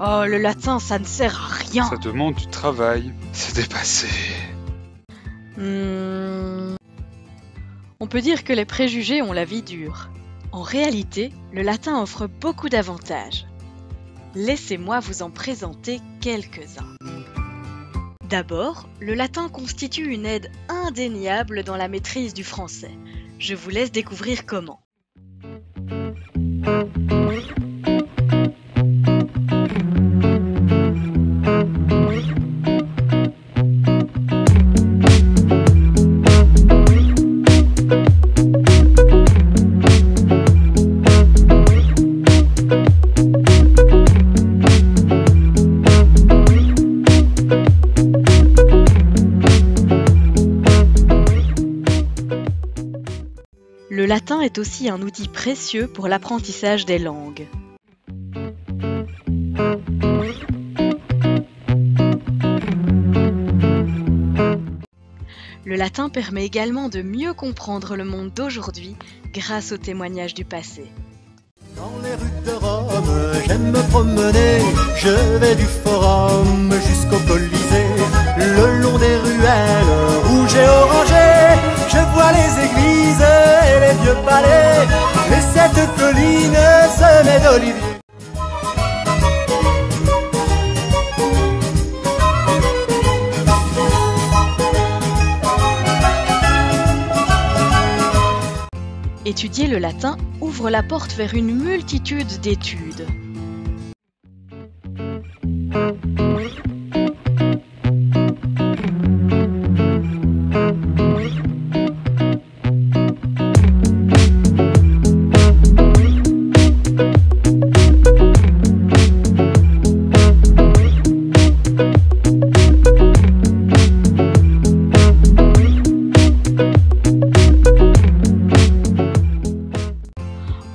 Oh, le latin, ça ne sert à rien. Ça demande du travail. C'est dépassé. On peut dire que les préjugés ont la vie dure. En réalité, le latin offre beaucoup d'avantages. Laissez-moi vous en présenter quelques-uns. D'abord, le latin constitue une aide indéniable dans la maîtrise du français. Je vous laisse découvrir comment. Le latin est aussi un outil précieux pour l'apprentissage des langues. Le latin permet également de mieux comprendre le monde d'aujourd'hui grâce aux témoignages du passé. Dans les rues de Rome, j'aime me promener, je vais du forum jusqu'au Colisée, le long des ruelles rouges et orangées, je vois les églises et les vieux palais, et cette colline semée d'oliviers. Étudier le latin ouvre la porte vers une multitude d'études.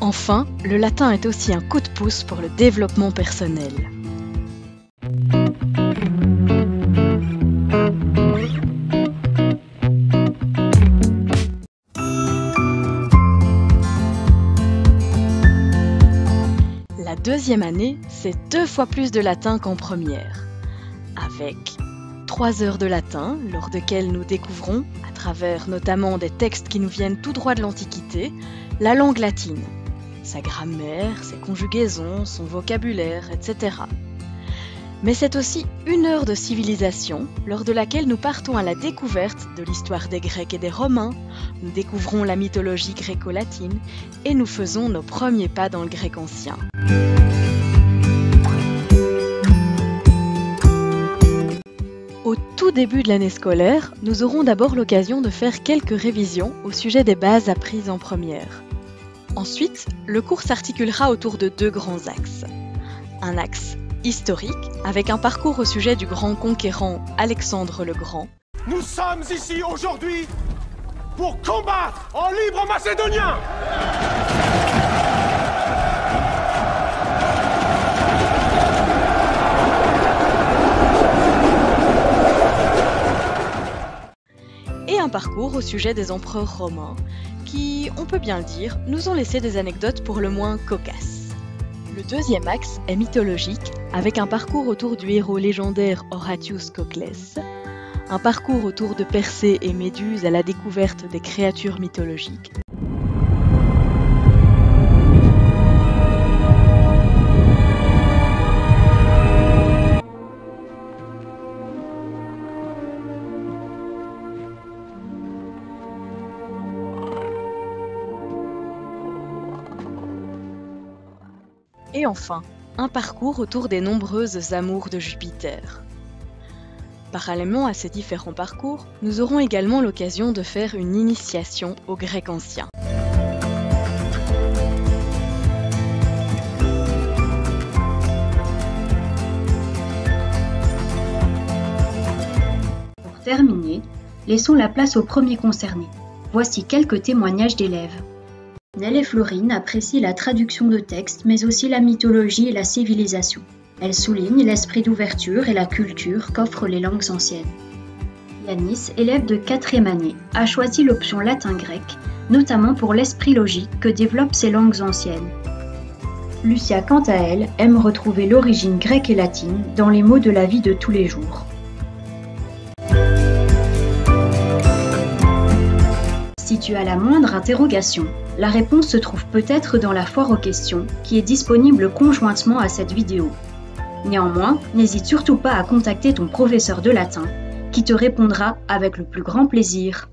Enfin, le latin est aussi un coup de pouce pour le développement personnel. La deuxième année, c'est 2 fois plus de latin qu'en première, avec 3 heures de latin, lors desquelles nous découvrons, à travers notamment des textes qui nous viennent tout droit de l'Antiquité, la langue latine. Sa grammaire, ses conjugaisons, son vocabulaire, etc. Mais c'est aussi 1 heure de civilisation, lors de laquelle nous partons à la découverte de l'histoire des Grecs et des Romains, nous découvrons la mythologie gréco-latine et nous faisons nos premiers pas dans le grec ancien. Au tout début de l'année scolaire, nous aurons d'abord l'occasion de faire quelques révisions au sujet des bases apprises en première. Ensuite, le cours s'articulera autour de 2 grands axes. Un axe historique, avec un parcours au sujet du grand conquérant Alexandre le Grand. Nous sommes ici aujourd'hui pour combattre en libre macédonien. Et un parcours au sujet des empereurs romains, qui, on peut bien le dire, nous ont laissé des anecdotes pour le moins cocasses. Le deuxième axe est mythologique, avec un parcours autour du héros légendaire Horatius Coclès, un parcours autour de Persée et Méduse à la découverte des créatures mythologiques. Et enfin, un parcours autour des nombreuses amours de Jupiter. Parallèlement à ces différents parcours, nous aurons également l'occasion de faire une initiation au grec ancien. Pour terminer, laissons la place aux premiers concernés. Voici quelques témoignages d'élèves. Nell et Florine apprécient la traduction de textes, mais aussi la mythologie et la civilisation. Elles soulignent l'esprit d'ouverture et la culture qu'offrent les langues anciennes. Yanis, élève de 4e année, a choisi l'option latin-grec, notamment pour l'esprit logique que développent ces langues anciennes. Lucia, quant à elle, aime retrouver l'origine grecque et latine dans les mots de la vie de tous les jours. Si tu as la moindre interrogation, la réponse se trouve peut-être dans la foire aux questions qui est disponible conjointement à cette vidéo. Néanmoins, n'hésite surtout pas à contacter ton professeur de latin qui te répondra avec le plus grand plaisir.